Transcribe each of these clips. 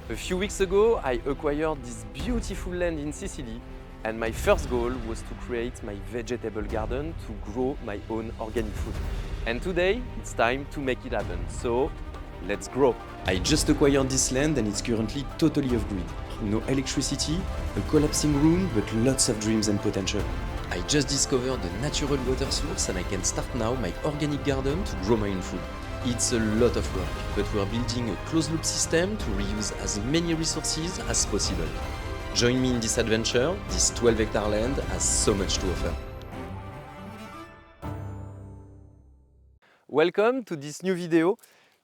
A few weeks ago, I acquired this beautiful land in Sicily, and my first goal was to create my vegetable garden to grow my own organic food. And today, it's time to make it happen. So, let's grow. I just acquired this land and it's currently totally off-grid. No electricity, a collapsing room, but lots of dreams and potential. I just discovered a natural water source and I can start now my organic garden to grow my own food. It's a lot of work, but we're building a closed-loop system to reuse as many resources as possible. Join me in this adventure. This 12-hectare land has so much to offer. Welcome to this new video.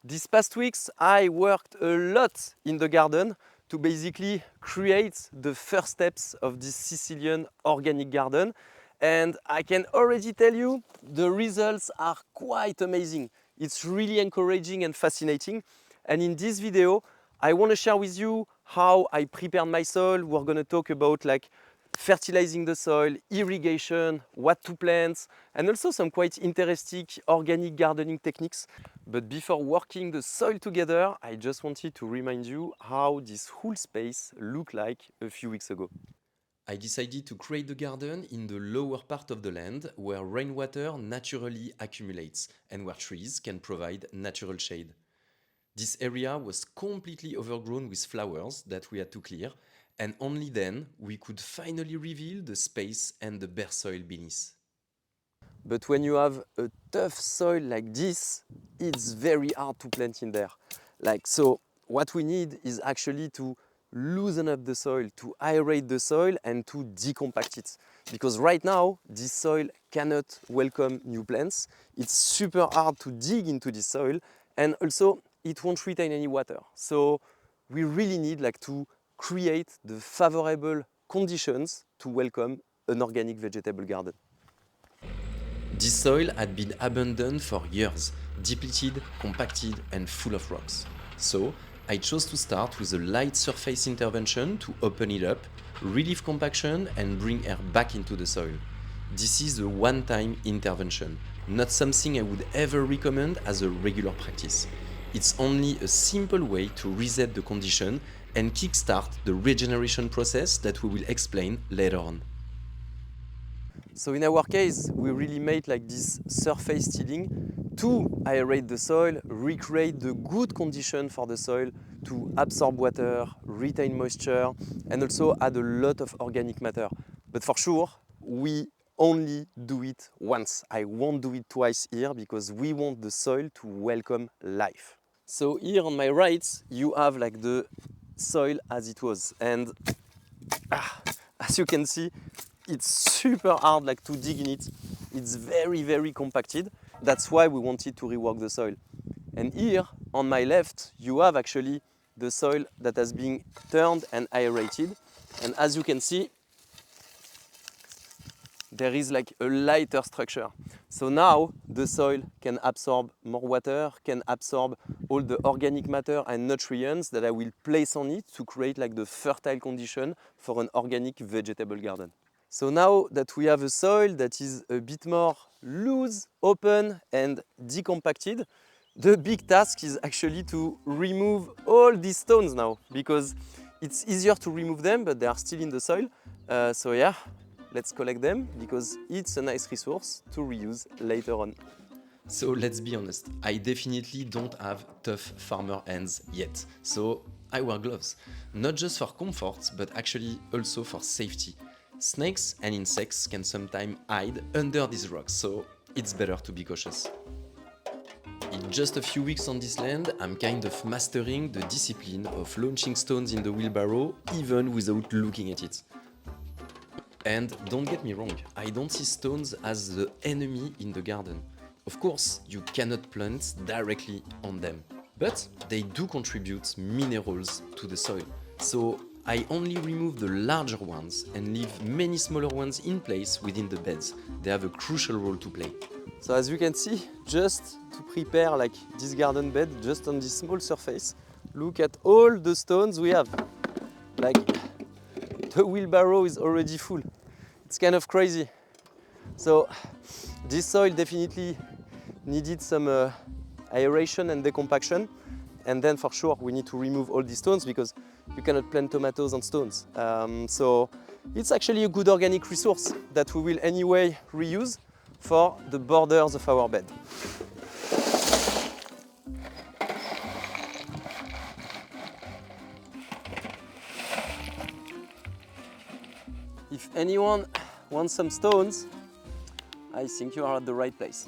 These past weeks, I worked a lot in the garden to basically create the first steps of this Sicilian organic garden. And I can already tell you the results are quite amazing. It's really encouraging and fascinating. And in this video, I want to share with you how I prepared my soil. We're going to talk about like fertilizing the soil, irrigation, what to plant, and also some quite interesting organic gardening techniques. But before working the soil together, I just wanted to remind you how this whole space looked like a few weeks ago. I decided to create the garden in the lower part of the land where rainwater naturally accumulates and where trees can provide natural shade. This area was completely overgrown with flowers that we had to clear, and only then we could finally reveal the space and the bare soil beneath. But when you have a tough soil like this, it's very hard to plant in there. So what we need is actually to loosen up the soil, to aerate the soil and to decompact it. Because right now, this soil cannot welcome new plants. It's super hard to dig into this soil and also it won't retain any water. So we really need to create the favorable conditions to welcome an organic vegetable garden. This soil had been abandoned for years, depleted, compacted and full of rocks. So I chose to start with a light surface intervention to open it up, relieve compaction and bring air back into the soil. This is a one-time intervention, not something I would ever recommend as a regular practice. It's only a simple way to reset the condition and kickstart the regeneration process that we will explain later on. So in our case, we really made this surface tilling to aerate the soil, recreate the good condition for the soil to absorb water, retain moisture, and also add a lot of organic matter. But for sure, we only do it once. I won't do it twice here because we want the soil to welcome life. So here on my right, you have the soil as it was. And as you can see, it's super hard to dig in it. It's very, very compacted. That's why we wanted to rework the soil. And here on my left, you have actually the soil that has been turned and aerated. And as you can see, there is a lighter structure. So now the soil can absorb more water, can absorb all the organic matter and nutrients that I will place on it to create the fertile condition for an organic vegetable garden. So now that we have a soil that is a bit more loose, open and decompacted, the big task is actually to remove all these stones now, because it's easier to remove them, but they are still in the soil. So yeah, let's collect them because it's a nice resource to reuse later on. So let's be honest, I definitely don't have tough farmer hands yet. So I wear gloves, not just for comfort, but actually also for safety. Snakes and insects can sometimes hide under these rocks, so it's better to be cautious. In just a few weeks on this land, I'm kind of mastering the discipline of launching stones in the wheelbarrow, even without looking at it. And don't get me wrong, I don't see stones as the enemy in the garden. Of course, you cannot plant directly on them, but they do contribute minerals to the soil. So I only remove the larger ones and leave many smaller ones in place within the beds. They have a crucial role to play. So as you can see, just to prepare this garden bed, just on this small surface, look at all the stones we have. The wheelbarrow is already full. It's kind of crazy. So this soil definitely needed some aeration and decompaction. And then for sure we need to remove all these stones because you cannot plant tomatoes on stones. So it's actually a good organic resource that we will anyway reuse for the borders of our bed. If anyone wants some stones, I think you are at the right place.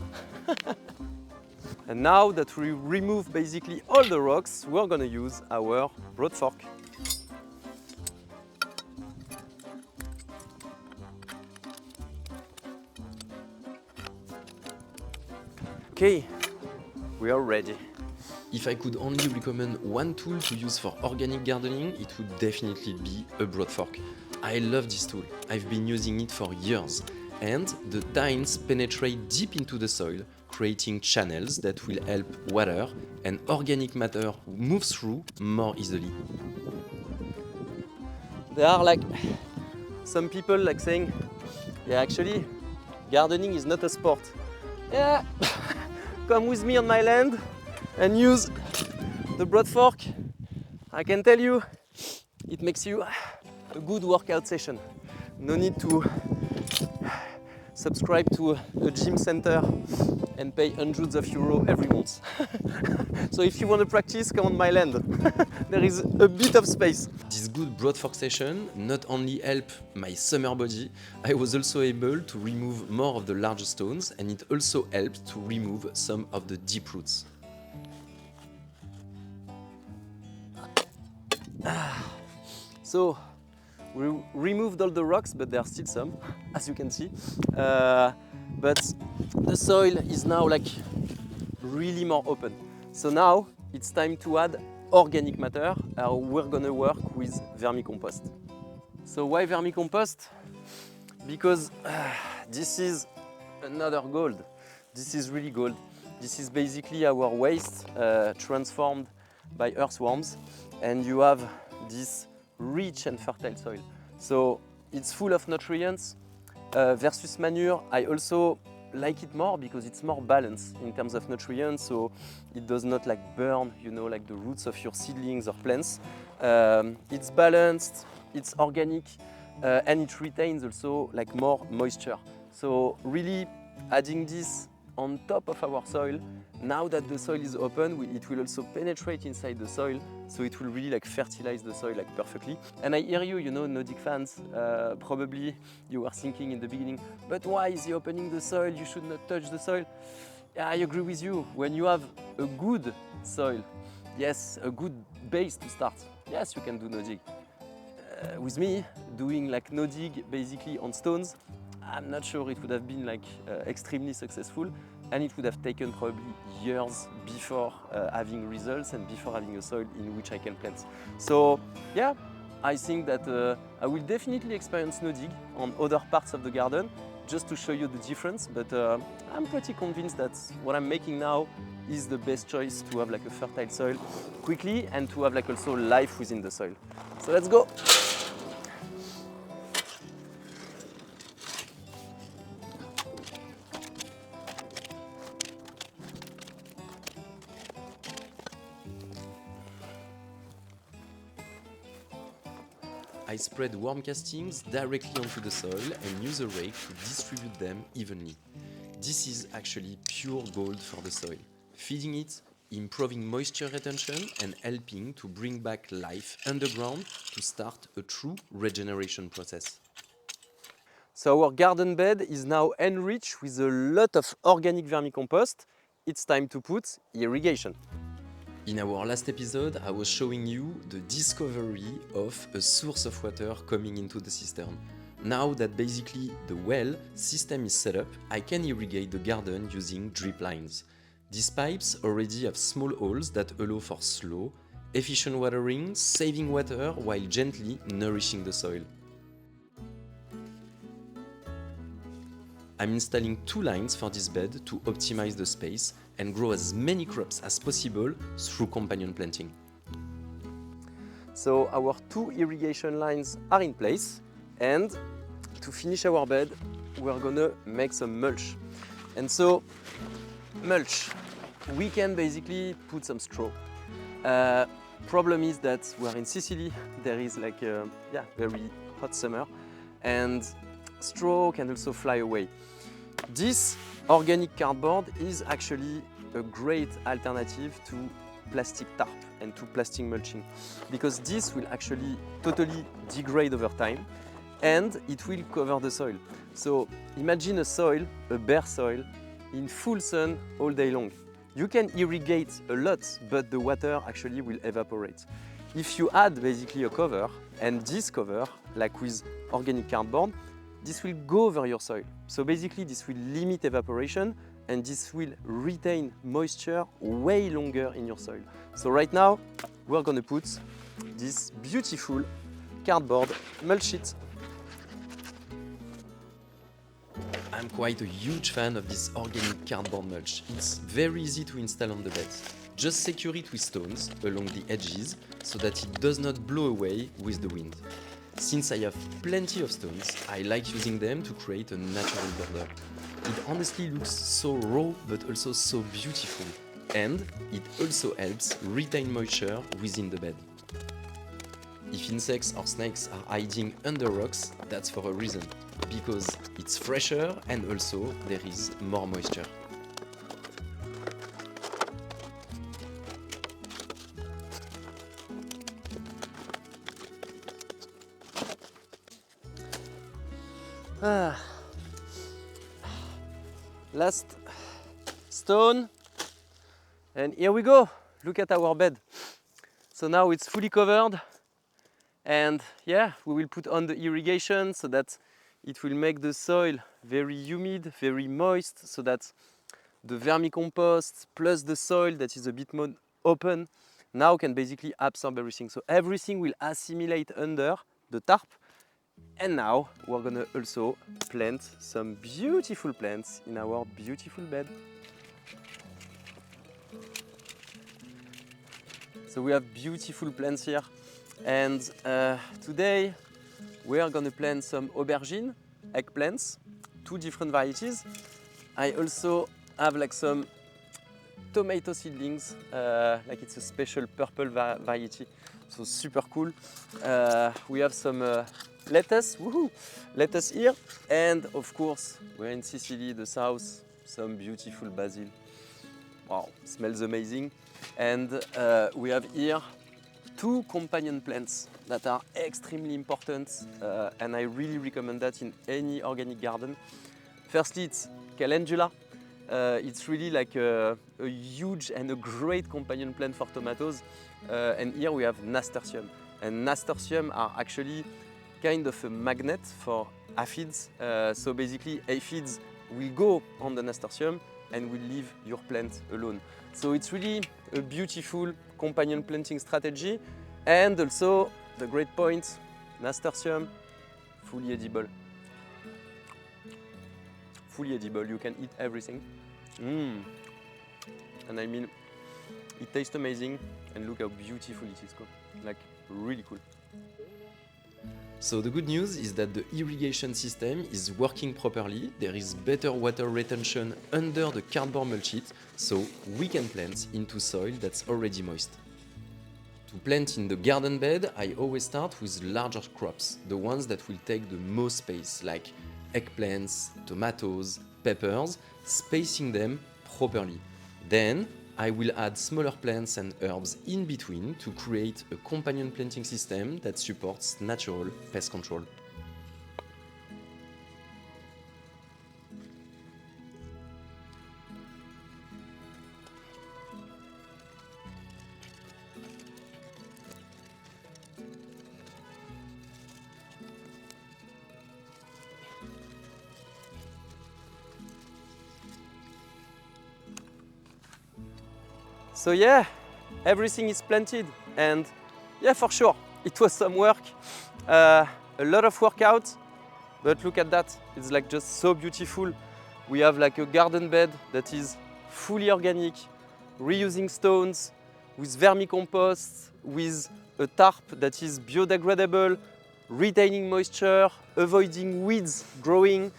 And now that we remove basically all the rocks, we're gonna use our Broadfork. Okay, we are ready. If I could only recommend one tool to use for organic gardening, it would definitely be a Broadfork. I love this tool. I've been using it for years. And the tines penetrate deep into the soil, creating channels that will help water and organic matter move through more easily. There are like some people like saying, yeah, actually, gardening is not a sport. Yeah, come with me on my land and use the Broadfork. I can tell you, it makes you a good workout session. No need to subscribe to a gym center and pay hundreds of euros every month. So if you want to practice, come on my land. There is a bit of space. This good Broadfork session not only helped my summer body, I was also able to remove more of the larger stones, and it also helped to remove some of the deep roots. So we removed all the rocks, but there are still some, as you can see. But the soil is now like really more open. So now it's time to add organic matter. We're gonna work with vermicompost. So why vermicompost? Because this is another gold. This is really gold. This is basically our waste transformed by earthworms, and you have this rich and fertile soil. So it's full of nutrients versus manure. I also like it more because it's more balanced in terms of nutrients, so it does not like burn, you know, like the roots of your seedlings or plants. It's balanced, it's organic, and it retains also like more moisture. So really adding this on top of our soil, now that the soil is open, it will also penetrate inside the soil, so it will really like fertilize the soil like perfectly. And I hear you, you know, Nordic fans, probably you were thinking in the beginning, but why is he opening the soil? You should not touch the soil. Yeah, I agree with you. When you have a good soil, yes, a good base to start, yes, you can do no dig. With me, doing like no dig basically on stones, I'm not sure it would have been like extremely successful, and it would have taken probably years before having results and before having a soil in which I can plant. So yeah, I think that I will definitely experience no dig on other parts of the garden just to show you the difference, but I'm pretty convinced that what I'm making now is the best choice to have like a fertile soil quickly and to have like also life within the soil. So let's go. I spread worm castings directly onto the soil and use a rake to distribute them evenly. This is actually pure gold for the soil, feeding it, improving moisture retention and helping to bring back life underground to start a true regeneration process. So our garden bed is now enriched with a lot of organic vermicompost. It's time to put irrigation. In our last episode, I was showing you the discovery of a source of water coming into the cistern. Now that basically the well system is set up, I can irrigate the garden using drip lines. These pipes already have small holes that allow for slow, efficient watering, saving water while gently nourishing the soil. I'm installing 2 lines for this bed to optimize the space and grow as many crops as possible through companion planting. So our 2 irrigation lines are in place, and to finish our bed, we're gonna make some mulch. And so, mulch, we can basically put some straw. Problem is that we're in Sicily, there is like a very hot summer, and straw can also fly away. This organic cardboard is actually a great alternative to plastic tarp and to plastic mulching, because this will actually totally degrade over time and it will cover the soil. So imagine a soil, a bare soil, in full sun all day long. You can irrigate a lot, but the water actually will evaporate. If you add basically a cover, and this cover, like with organic cardboard, this will go over your soil. So basically this will limit evaporation and this will retain moisture way longer in your soil. So right now, we're gonna put this beautiful cardboard mulch sheet. I'm quite a huge fan of this organic cardboard mulch. It's very easy to install on the bed. Just secure it with stones along the edges so that it does not blow away with the wind. Since I have plenty of stones, I like using them to create a natural border. It honestly looks so raw but also so beautiful, and it also helps retain moisture within the bed. If insects or snakes are hiding under rocks, that's for a reason, because it's fresher and also there is more moisture. Last stone, and here we go. Look at our bed. So now it's fully covered, and yeah, we will put on the irrigation so that it will make the soil very humid, very moist, so that the vermicompost plus the soil that is a bit more open now can basically absorb everything. So everything will assimilate under the tarp. And now we're gonna also plant some beautiful plants in our beautiful bed. So we have beautiful plants here, and today we are gonna plant some aubergine eggplants, 2 different varieties. I also have like some tomato seedlings, like it's a special purple variety, so super cool. We have some lettuce, woohoo! Lettuce here, and of course we're in Sicily, the south, some beautiful basil. Wow, smells amazing. And we have here 2 companion plants that are extremely important, and I really recommend that in any organic garden. Firstly, it's calendula. It's really like a huge and a great companion plant for tomatoes. And here we have nasturtium. And nasturtium are actually kind of a magnet for aphids. So basically aphids will go on the nasturtium and will leave your plant alone. So it's really a beautiful companion planting strategy. And also the great point, nasturtium, fully edible. Fully edible, you can eat everything. And I mean, it tastes amazing, and look how beautiful it is, like really cool. So the good news is that the irrigation system is working properly. There is better water retention under the cardboard mulch sheet, so we can plant into soil that's already moist. To plant in the garden bed, I always start with larger crops, the ones that will take the most space, like eggplants, tomatoes, peppers, spacing them properly. Then I will add smaller plants and herbs in between to create a companion planting system that supports natural pest control. So yeah, everything is planted, and yeah, for sure, it was some work, a lot of workout, but look at that, it's like just so beautiful. We have like a garden bed that is fully organic, reusing stones, with vermicompost, with a tarp that is biodegradable, retaining moisture, avoiding weeds growing,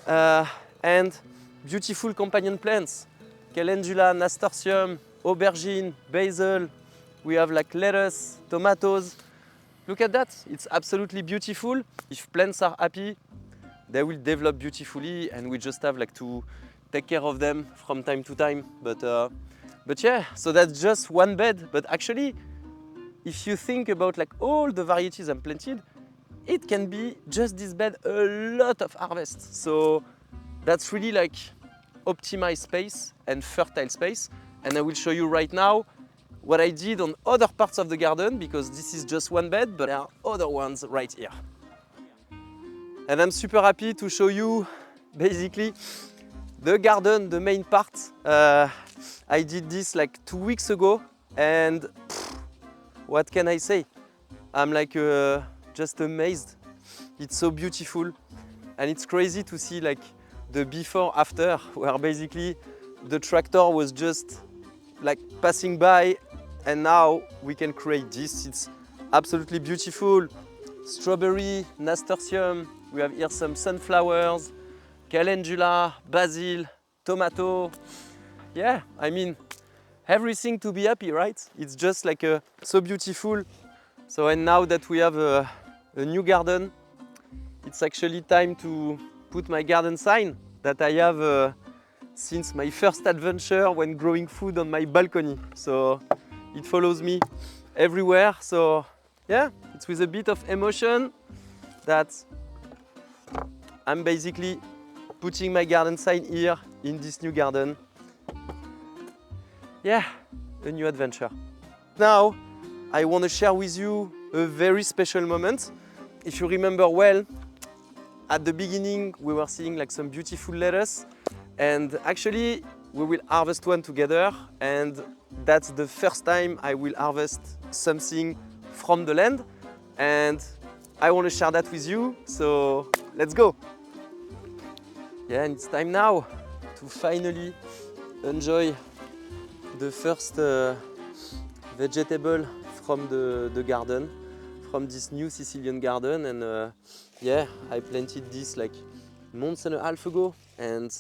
and beautiful companion plants, calendula, nasturtium, aubergine, basil, We have like lettuce, tomatoes. Look at that, it's absolutely beautiful. If plants are happy, they will develop beautifully, and we just have like to take care of them from time to time. But yeah, so that's just one bed. But actually, if you think about like all the varieties I'm planted, it can be just this bed a lot of harvest. So that's really like optimized space and fertile space. And I will show you right now what I did on other parts of the garden, because this is just one bed, but there are other ones right here. And I'm super happy to show you basically the garden, the main part. I did this like 2 weeks ago, and what can I say? I'm like just amazed. It's so beautiful, and it's crazy to see like the before after, where basically the tractor was just like passing by, and now we can create this. It's absolutely beautiful. Strawberry, nasturtium, we have here some sunflowers, calendula, basil, tomato. Yeah, I mean, everything to be happy, right? It's just like so beautiful. So, and now that we have a new garden, it's actually time to put my garden sign that I have since my first adventure when growing food on my balcony. So it follows me everywhere. So yeah, it's with a bit of emotion that I'm basically putting my garden sign here in this new garden. Yeah, a new adventure. Now, I want to share with you a very special moment. If you remember well, at the beginning we were seeing like some beautiful lettuce, and actually we will harvest one together, and that's the first time I will harvest something from the land, and I want to share that with you, so let's go. Yeah, and it's time now to finally enjoy the first vegetable from the garden, from this new Sicilian garden. And yeah, I planted this like months and a half ago, and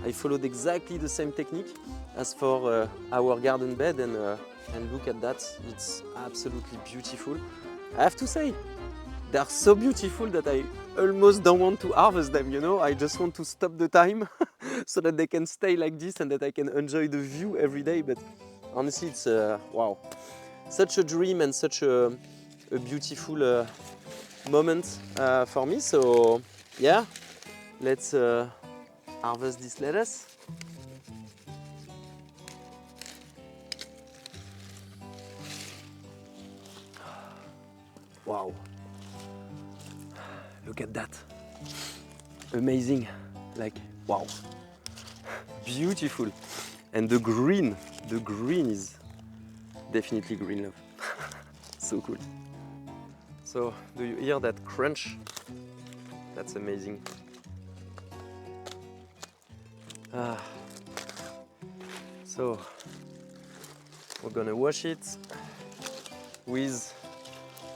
I followed exactly the same technique as for our garden bed, and look at that, it's absolutely beautiful. I have to say, they are so beautiful that I almost don't want to harvest them, you know? I just want to stop the time so that they can stay like this and that I can enjoy the view every day. But honestly, it's wow, such a dream and such a beautiful moment for me. So yeah, let's harvest this lettuce. Wow, look at that, amazing, like wow, beautiful. And the green is definitely green love. So cool. So do you hear that crunch? That's amazing. So we're gonna wash it with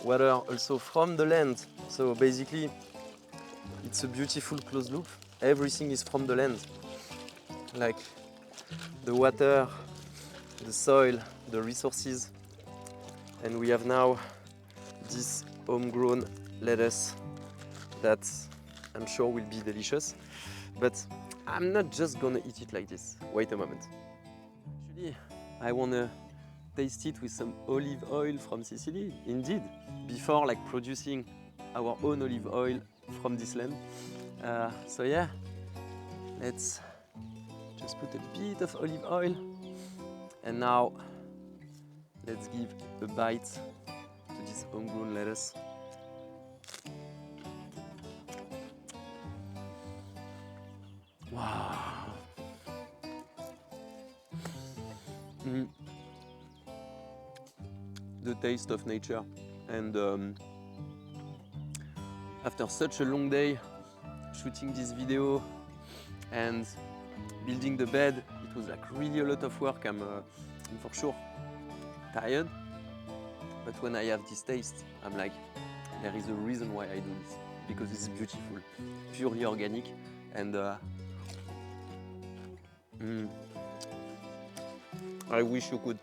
water also from the land. So basically it's a beautiful closed loop. Everything is from the land, like the water, the soil, the resources. And we have now this homegrown lettuce that I'm sure will be delicious. But I'm not just gonna eat it like this. Wait a moment. Actually, I wanna taste it with some olive oil from Sicily, indeed, before like producing our own olive oil from this land. So yeah, let's just put a bit of olive oil, and now let's give a bite to this homegrown lettuce. Wow. The taste of nature. And after such a long day shooting this video and building the bed, it was like really a lot of work. I'm for sure tired, but when I have this taste, I'm like, there is a reason why I do this, because it's beautiful, purely organic, and I wish you could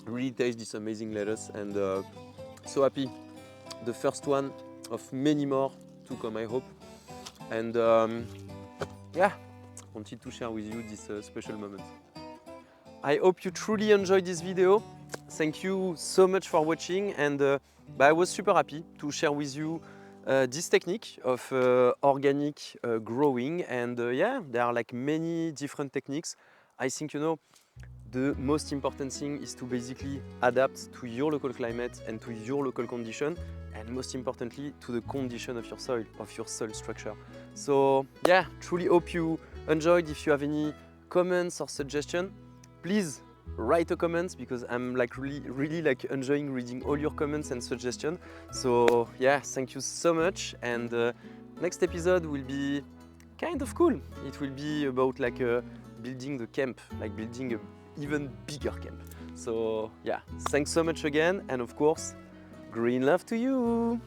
really taste this amazing lettuce, and so happy. The first one of many more to come, I hope. And yeah, wanted to share with you this special moment. I hope you truly enjoyed this video. Thank you so much for watching, and I was super happy to share with you this technique of organic growing. And yeah, there are like many different techniques. I think, you know, the most important thing is to basically adapt to your local climate and to your local condition, and most importantly to the condition of your soil structure. So yeah, truly hope you enjoyed. If you have any comments or suggestions, please write a comment, because I'm like really like enjoying reading all your comments and suggestions. So yeah, thank you so much. And next episode will be kind of cool. It will be about like building the camp, like building a even bigger camp. So yeah, thanks so much again, and of course, green love to you.